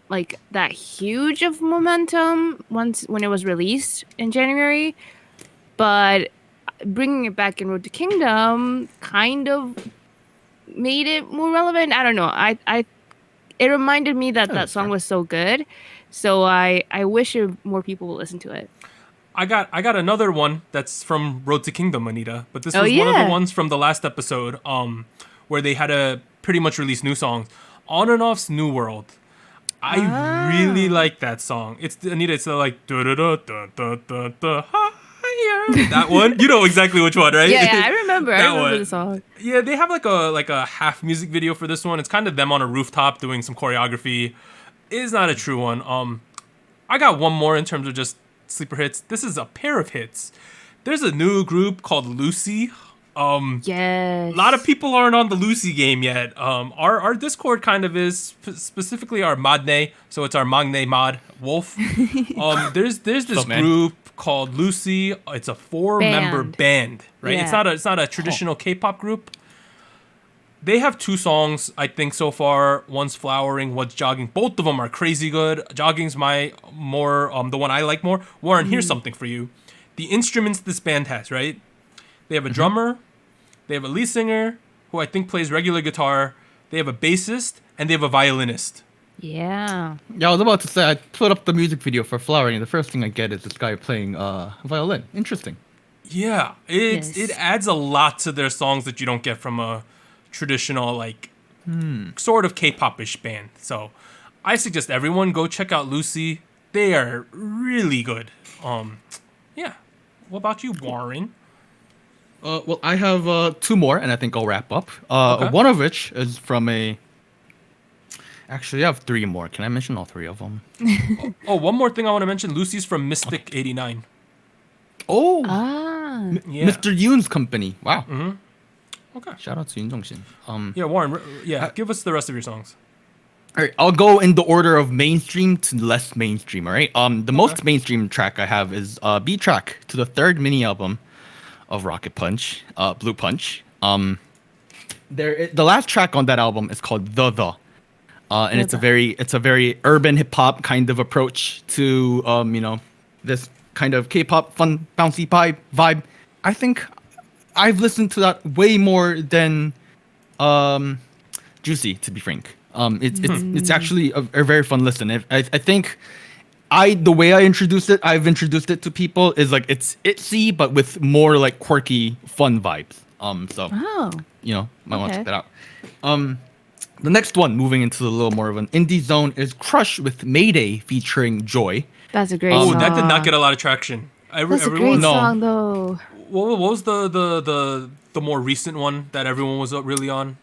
like that huge of momentum when it was released in January, but bringing it back in Road to Kingdom kind of made it more relevant. I don't know. It reminded me that song was so good, so I wish more people would listen to it. I got another one that's from Road to Kingdom, Anita, but this was one of the ones from the last episode, where they had to pretty much release new songs. On and Off's New World. I really like that song. It's Anita. It's like da da da da da da da higher. That one, you know exactly which one, right? Yeah, I remember. I remember the song. Yeah, they have like a half music video for this one. It's kind of them on a rooftop doing some choreography. It is not a true one. I got one more in terms of just sleeper hits. This is a pair of hits. There's a new group called Lucy. Yes. A lot of people aren't on the Lucy game yet. Our Discord kind of is, specifically our Madne, so it's our Magne Mod Wolf. There's this group called Lucy. It's a 4-member band, right? Yeah. It's not a traditional K-pop group. They have 2 songs, I think, so far. One's Flowering, one's Jogging. Both of them are crazy good. Jogging's the one I like more. Warren, here's something for you. The instruments this band has, right? They have a drummer, they have a lead singer, who I think plays regular guitar, they have a bassist, and they have a violinist. Yeah. Yeah, I was about to say, I put up the music video for Flowering, and the first thing I get is this guy playing violin. Interesting. Yeah, it adds a lot to their songs that you don't get from a traditional, like, sort of K-pop-ish band. So I suggest everyone go check out Lucy. They are really good. Yeah. What about you, Warren? Well, I have 2 more, and I think I'll wrap up. Okay. One of which is from a... Actually, I have 3 more. Can I mention all 3 of them? One more thing I want to mention. Lucy's from Mystic 89. Oh! Yeah. Mr. Yoon's company. Wow. Mm-hmm. Okay. Shout out to Yoon Jong-shin. Yeah, Warren, give us the rest of your songs. All right, I'll go in the order of mainstream to less mainstream, all right? The most mainstream track I have is B track to the 3rd mini album of Rocket Punch, Blue Punch. The last track on that album is called The. And it's a very urban hip hop kind of approach to this kind of K-pop fun bouncy vibe. I think I've listened to that way more than Juicy, to be frank. It's actually a very fun listen. I think the way I've introduced it to people is like it's itsy but with more like quirky fun vibes. Might want to check that out. The next one, moving into a little more of an indie zone, is Crush with Mayday featuring Joy. That's a great song. Oh, that did not get a lot of traction. That's a great song, though. What was the more recent one that everyone was really on?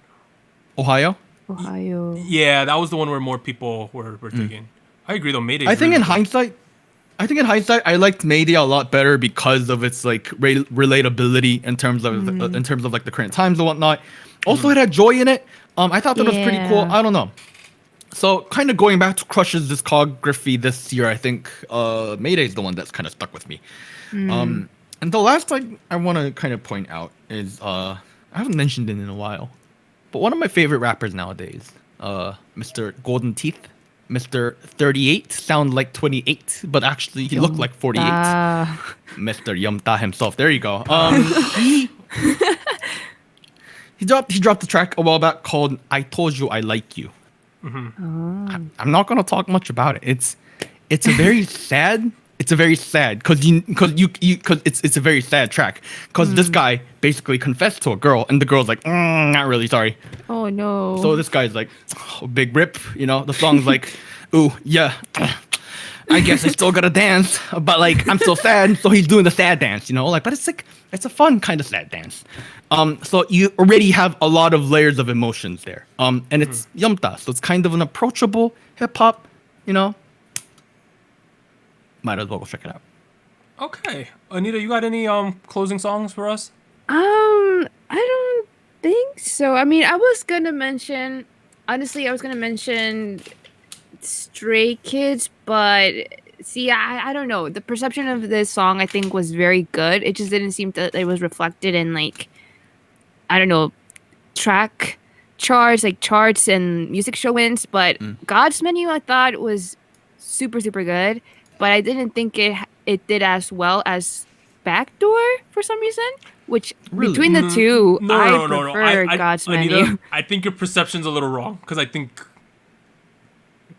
Ohio. Yeah, that was the one where more people were digging. I agree, though. Mayday. I think in hindsight, I liked Mayday a lot better because of its like relatability in terms of like the current times and whatnot. Also, it had Joy in it. I thought that was pretty cool. I don't know. So, kind of going back to Crush's discography this year, I think Mayday is the one that's kind of stuck with me. And the last thing I want to kind of point out is I haven't mentioned it in a while, but one of my favorite rappers nowadays, Mr. Golden Teeth, Mr. 38, sound like 28, but actually he looked like 48. Mr. Yumta himself. There you go. He dropped a track a while back called "I Told You I Like You." I'm not gonna talk much about it. It's a very sad. It's a very sad because it's a very sad track because this guy basically confessed to a girl and the girl's like, not really, sorry. Oh no. So this guy's like, big rip, the song's like, ooh yeah, I guess I still gotta dance, but like I'm so sad, so he's doing the sad dance, but it's like it's a fun kind of sad dance. So you already have a lot of layers of emotions there. And it's Yumta, so it's kind of an approachable hip hop, Might as well go check it out. Okay, Anita, you got any closing songs for us? I don't think so. I mean, I was gonna mention Stray Kids, but see, I don't know. The perception of this song, I think, was very good. It just didn't seem that it was reflected in like, I don't know, track charts and music show wins. But God's Menu, I thought was super, super good. But I didn't think it did as well as Backdoor for some reason. Which really? Between the two, I prefer God's Menu. Anita, I think your perception's a little wrong because I think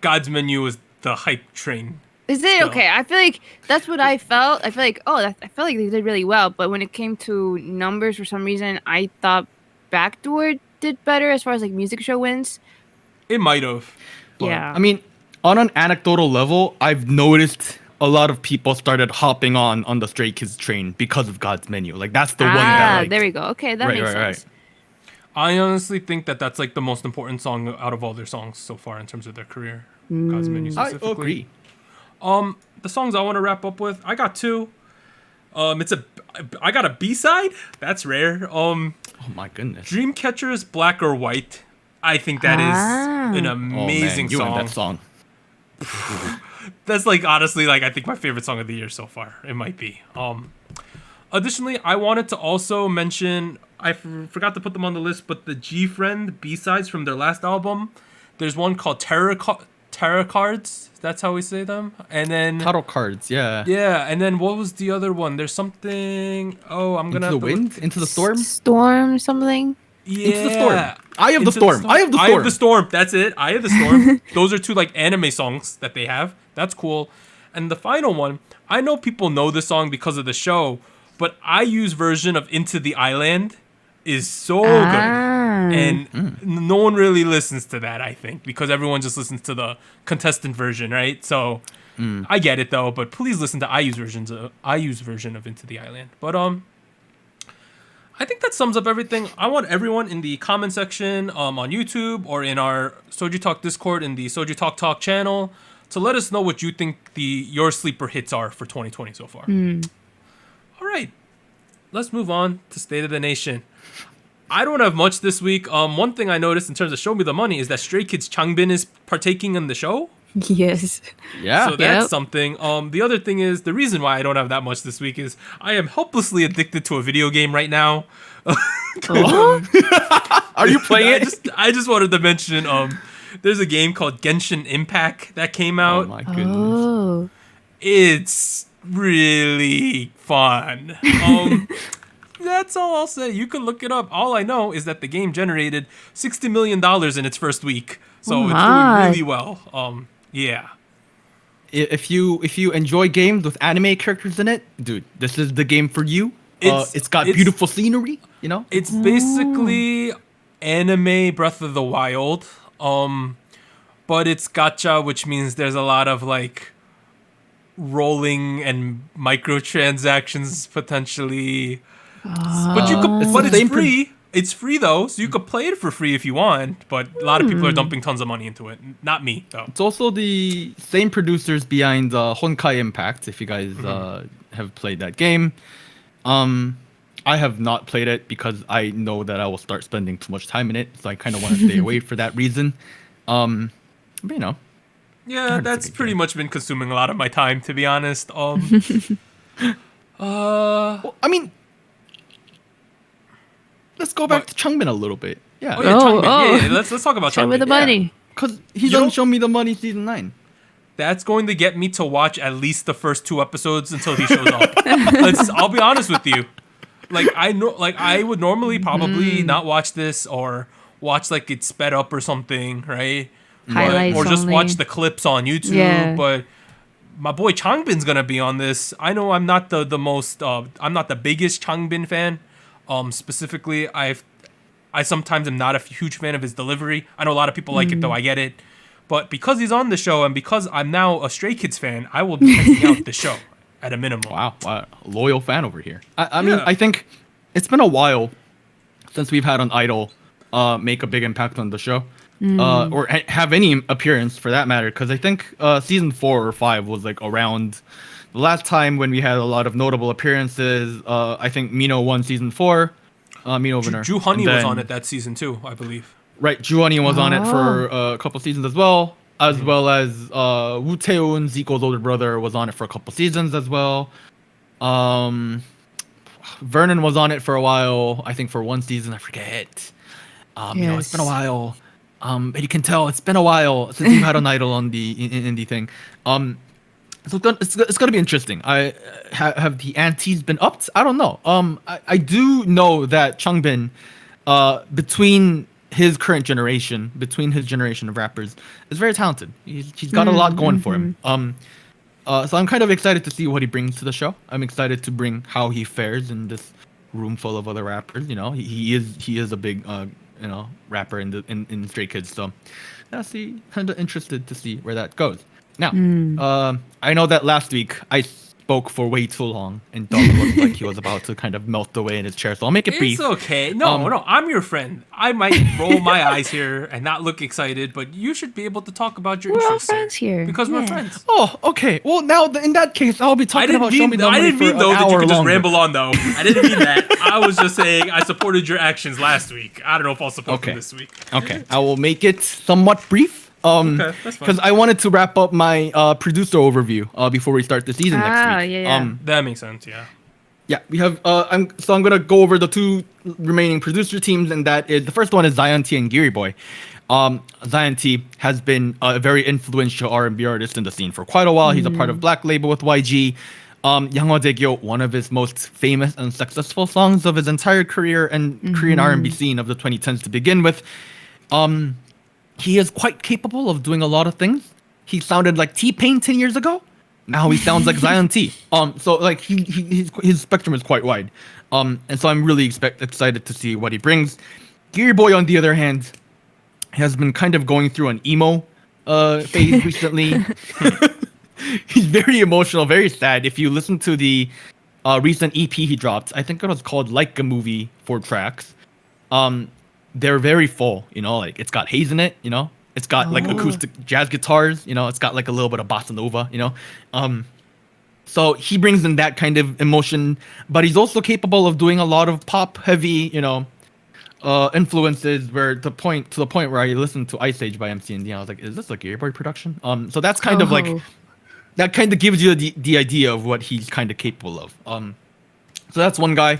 God's Menu is the hype train. Is it? Still. Okay, I feel like that's what I felt. I feel like, I felt like they did really well. But when it came to numbers, for some reason, I thought Backdoor did better as far as like music show wins. It might have. Yeah. I mean, on an anecdotal level, I've noticed a lot of people started hopping on the Stray Kids train because of God's Menu. Like that's the one that. There we go. Okay, that makes sense. Right. I honestly think that that's like the most important song out of all their songs so far in terms of their career. God's Menu specifically. I agree. The songs I want to wrap up with, I got 2. I got a B-side. That's rare. Oh my goodness. Dreamcatcher's Black or White. I think that is an amazing song. And that song. That's like honestly like I think my favorite song of the year so far. It might be. Additionally, I wanted to also mention I forgot to put them on the list, but the G-Friend B-sides from their last album. There's one called Tarot Cards. That's how we say them. And then Tarot Cards, yeah. Yeah, and then what was the other one? There's something. Oh, I'm gonna. Into the wind, into the storm. Storm something. Yeah. Into the storm. Eye of the storm. Eye of the storm. Eye of the storm. That's it. Eye of the storm. Those are two like anime songs that they have. That's cool. And the final one, I know people know this song because of the show, but IU's version of Into the Island is so good. And no one really listens to that, I think, because everyone just listens to the contestant version, right? So I get it though, but please listen to IU's version of Into the Island. But I think that sums up everything. I want everyone in the comment section on YouTube or in our SojuTalk Discord in the SojuTalk Talk channel to let us know what you think your sleeper hits are for 2020 so far. All right, let's move on to State of the Nation. I don't have much this week. One thing I noticed in terms of Show Me the Money is that Stray Kids Changbin is partaking in the show. Yes. Yeah. So that's something. The other thing is, the reason why I don't have that much this week is I am helplessly addicted to a video game right now. Are you playing it? I just wanted to mention there's a game called Genshin Impact that came out. Oh my goodness. Oh. It's really fun. That's all I'll say. You can look it up. All I know is that the game generated $60 million in its first week. So it's doing really well. Yeah. If you enjoy games with anime characters in it, dude, this is the game for you. It's got beautiful scenery, you know? It's basically anime Breath of the Wild. But it's gacha, which means there's a lot of like rolling and microtransactions potentially. But it's free. It's free though, so you could play it for free if you want. But a lot of people are dumping tons of money into it. Not me though. It's also the same producers behind Honkai Impact. If you guys have played that game, I have not played it because I know that I will start spending too much time in it. So I kind of want to stay away for that reason. But you know. Yeah, that's pretty much been consuming a lot of my time, to be honest. Well, I mean, let's go back to Changbin a little bit. Yeah. Oh, yeah, Changbin. Yeah, let's talk about Show Changbin. Me the Money. Because he's on Show Me the Money season 9. That's going to get me to watch at least the first 2 episodes until he shows up. I'll be honest with you. Like I would normally probably not watch this or watch like it sped up or something, right? Highlights or just only. watch the clips on YouTube. Yeah. But my boy Changbin's gonna be on this. I know I'm not the biggest Changbin fan. Specifically, I sometimes am not a huge fan of his delivery. I know a lot of people like it though. I get it. But because he's on the show and because I'm now a Stray Kids fan, I will be checking out the show at a minimum. Wow. Loyal fan over here. I mean, I think it's been a while since we've had an idol make a big impact on the show. Or have any appearance for that matter. Because I think season 4 or 5 was like around the last time when we had a lot of notable appearances. I think Mino won season 4. Mino winner. Ju Honey was on it that season too, I believe. Right, Ju Honey was on it for a couple seasons as well. As well as Woo Tae-eun, Zico's older brother, was on it for a couple seasons as well. Vernon was on it for a while. I think for 1 season, I forget. You know, it's been a while. But you can tell it's been a while since you had an idol on the indie thing. So it's gonna be interesting. Have the antes been upped? I don't know. I do know that Changbin, between his generation of rappers, is very talented. He's got a lot going for him. So I'm kind of excited to see what he brings to the show. I'm excited to bring how he fares in this room full of other rappers. You know, he is a big rapper in Stray Kids. So kind of interested to see where that goes. Now, I know that last week I spoke for way too long, and Doug looked like he was about to kind of melt away in his chair. So I'll make it brief. It's okay. No, I'm your friend. I might roll my eyes here and not look excited, but you should be able to talk about your interests. We're all friends here. Because we're friends. Oh, okay. Well, now in that case, I'll be talking about Show Me the Money I didn't for mean, though, that you could just longer. ramble on, though. I didn't mean that. I was just saying I supported your actions last week. I don't know if I'll support them this week. Okay. I will make it somewhat brief. Okay, that's fine. Because I wanted to wrap up my producer overview before we start the season next week. Yeah. That makes sense, yeah. Yeah, we have. I'm gonna go over the two remaining producer teams, and that is the first one is Zion T and Geary Boy. Zion T has been a very influential R&B artist in the scene for quite a while. He's a part of Black Label with YG. Yangwa Daegyo, one of his most famous and successful songs of his entire career and Korean R&B scene of the 2010s to begin with. He is quite capable of doing a lot of things. He sounded like T-Pain 10 years ago. Now he sounds like Zion T. So like his spectrum is quite wide. And so I'm really excited to see what he brings. Geary Boy, on the other hand, has been kind of going through an emo phase recently. He's very emotional, very sad. If you listen to the recent EP he dropped, I think it was called Like a Movie, 4 tracks. They're very full, like it's got haze in it, it's got like acoustic jazz guitars, it's got like a little bit of bossa nova, so he brings in that kind of emotion, but he's also capable of doing a lot of pop heavy, influences where to the point where I listened to Ice Age by MC and I was like, is this a Geary Boy production? So that's kind of like, that kind of gives you the idea of what he's kind of capable of. So that's one guy.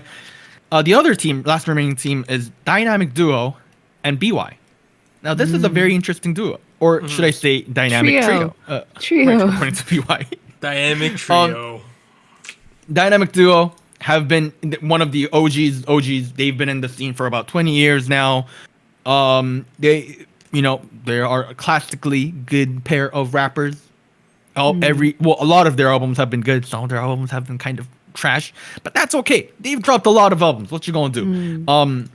The other team, last remaining team, is Dynamic Duo and BY. Now, this is a very interesting duo. Or should I say Dynamic Trio? Trio. Right, according to BY. Dynamic Trio. Dynamic Duo have been one of the OGs. They've been in the scene for about 20 years now. They are a classically good pair of rappers. A lot of their albums have been good. Some of their albums have been kind of trash, but that's okay. They've dropped a lot of albums. What you gonna do?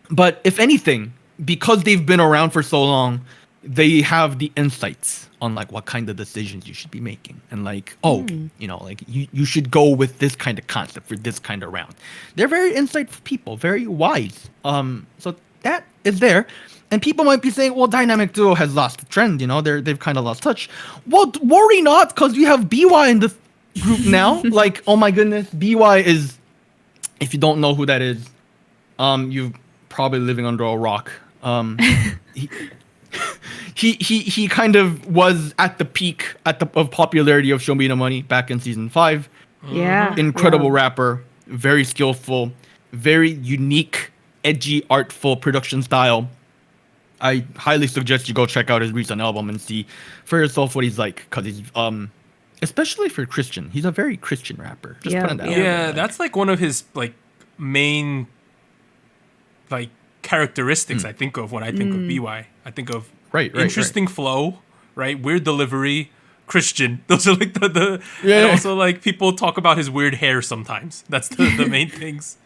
But if anything, because they've been around for so long, they have the insights on like what kind of decisions you should be making, and like you should go with this kind of concept for this kind of round. They're very insightful people, very wise. So that is there. And people might be saying, well, Dynamic Duo has lost the trend, they've kind of lost touch. Well, worry not, because we have BY in the group now. Like, oh my goodness, BY is, if you don't know who that is, you're probably living under a rock. He kind of was at the peak of popularity of Show Me the Money back in season 5. Yeah. Incredible rapper, very skillful, very unique, edgy, artful production style. I highly suggest you go check out his recent album and see for yourself what he's like, because he's especially for Christian, he's a very Christian rapper. Just put it that way. Yeah, that's like one of his like main like characteristics. I think of when I think of BY. I think of interesting flow, right? Weird delivery, Christian. Those are like the and also like people talk about his weird hair sometimes. That's the main things.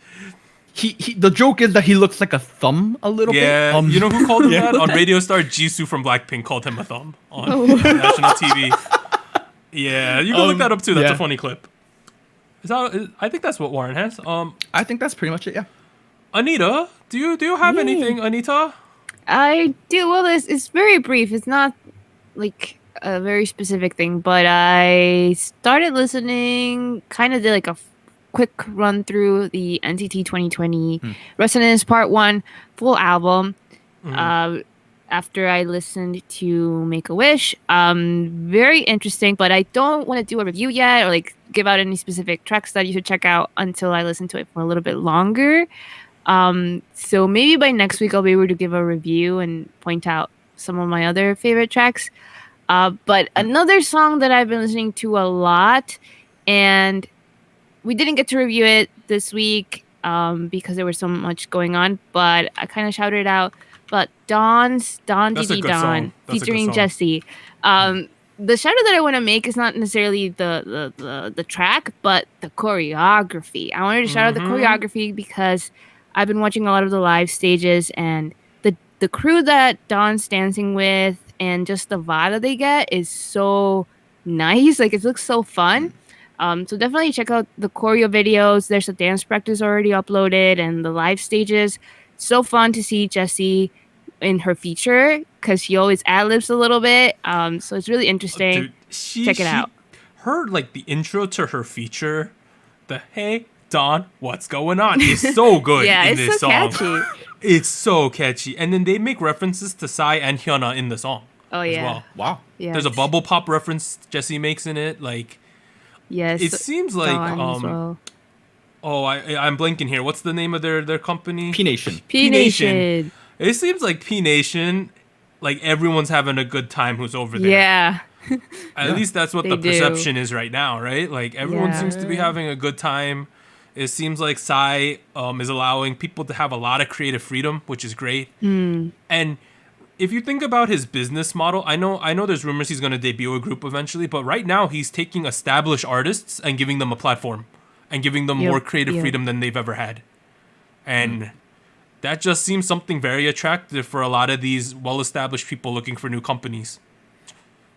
He the joke is that he looks like a thumb a little bit. Yeah, you know who called him that? On Radio Star, Jisoo from Blackpink called him a thumb on national TV. Yeah, you can look that up too. That's a funny clip. I think that's what Warren has. I think that's pretty much it. Yeah. Anita, do you have anything, Anita? I do. Well, it's very brief. It's not like a very specific thing, but I started listening. Kind of did like a quick run through the NCT 2020 Resonance Part 1 full album. After I listened to Make a Wish. Very interesting, but I don't want to do a review yet or like give out any specific tracks that you should check out until I listen to it for a little bit longer. So maybe by next week I'll be able to give a review and point out some of my other favorite tracks. But another song that I've been listening to a lot, and we didn't get to review it this week because there was so much going on, but I kind of shouted it out. But Dawn's Dawn That's a DD good Dawn song. That's a good featuring song. Jessie. The shout out that I want to make is not necessarily the track, but the choreography. I wanted to shout out the choreography because I've been watching a lot of the live stages, and the crew that Dawn's dancing with and just the vibe that they get is so nice. Like, it looks so fun. So definitely check out the choreo videos. There's a dance practice already uploaded and the live stages. So fun to see Jessie in her feature because she always ad-libs a little bit. So it's really interesting. Dude, check it out. Her, like, the intro to her feature, the "Hey Don, what's going on?" is so good in this song. Catchy. It's so catchy. And then they make references to Psy and Hyuna in the song. Oh, yeah. As well. Wow. Yes. There's a bubble pop reference Jessie makes in it. Like, yes. It seems like I'm blanking here. What's the name of their company? P Nation. P Nation. It seems like P Nation, like everyone's having a good time who's over there. Yeah. At least that's what the perception is right now, right? Like everyone seems to be having a good time. It seems like Psy is allowing people to have a lot of creative freedom, which is great. And if you think about his business model, I know there's rumors he's going to debut a group eventually, but right now he's taking established artists and giving them a platform and giving them more creative freedom than they've ever had. And that just seems something very attractive for a lot of these well-established people looking for new companies.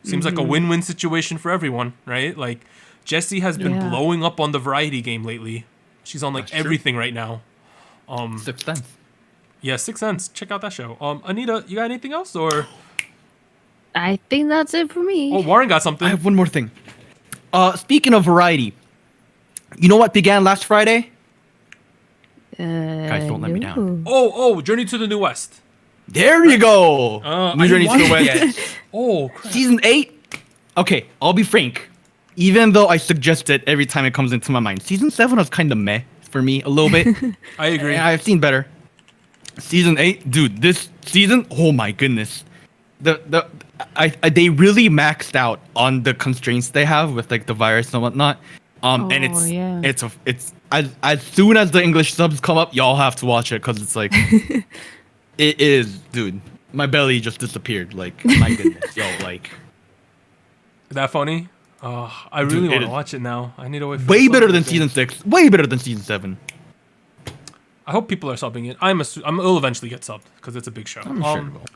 Seems like a win-win situation for everyone, right? Like, Jessie has been blowing up on the variety game lately. She's on, like, everything right now. 6th Sense. Yeah, 6th Sense. Check out that show. Anita, you got anything else, or? I think that's it for me. Oh, Warren got something. I have one more thing. Speaking of variety, you know what began last Friday? Guys, don't let me down. Oh, Journey to the New West. There you go. New Journey to the West. Oh, crap. Season 8. Okay, I'll be frank. Even though I suggest it every time it comes into my mind, Season 7 was kind of meh for me a little bit. I agree. I've seen better. Season 8, dude, this season, oh my goodness. They really maxed out on the constraints they have with like the virus and whatnot. And it's as soon as the English subs come up, y'all have to watch it because it's like it is, dude. My belly just disappeared. Like, my goodness, yo, like. That funny? I really want to watch it now. I need to wait. Way better than Season 6. Way better than Season 7. I hope people are subbing it. It'll eventually get subbed because it's a big show. I'm sure it will.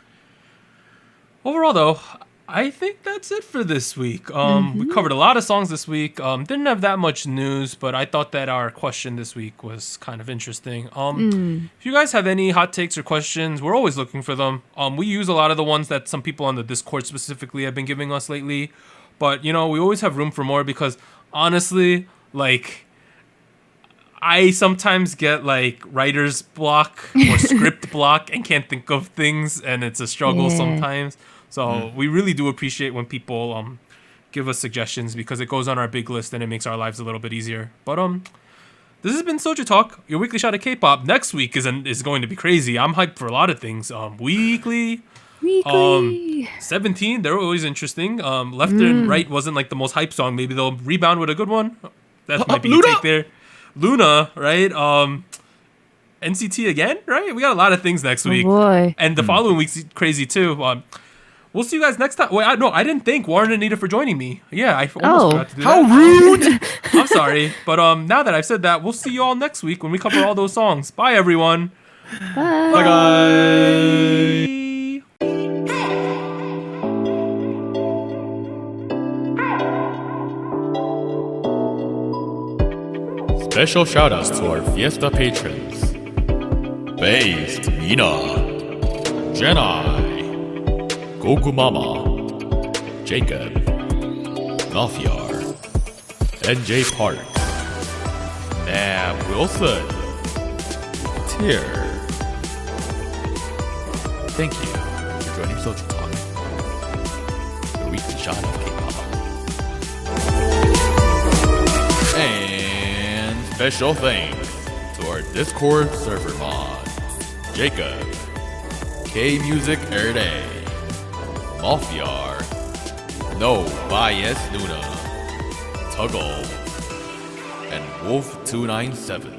Overall, though, I think that's it for this week. We covered a lot of songs this week. Didn't have that much news, but I thought that our question this week was kind of interesting. If you guys have any hot takes or questions, we're always looking for them. We use a lot of the ones that some people on the Discord specifically have been giving us lately. But, we always have room for more because, honestly, like, I sometimes get, like, writer's block or script block and can't think of things, and it's a struggle sometimes. So we really do appreciate when people give us suggestions because it goes on our big list and it makes our lives a little bit easier. But this has been SojuTalk, your weekly shot of K-pop. Next week is going to be crazy. I'm hyped for a lot of things. Weekly. 17, they're always interesting. Left and Right wasn't like the most hype song. Maybe they'll rebound with a good one. That might be a take there. Luna, right? NCT again, right? We got a lot of things next week. Boy. And the following week's crazy too. We'll see you guys next time. Wait, I didn't thank Warren and Anita for joining me. Yeah, I almost forgot to do that. How rude! I'm sorry. But now that I've said that, we'll see you all next week when we cover all those songs. Bye, everyone. Bye. Bye, guys. Special shoutouts to our Fiesta patrons: Based, Mina, Jenai, Goku Mama, Jacob, Nalfiar, NJ Park, Nam Wilson, Tier. Thank you for joining SojuTalk, your weekly shot of K-pop. And special thanks to our Discord server mods: Jacob, K-Music Erday, Malfiar, No Bias Luna, Tuggle, and Wolf297.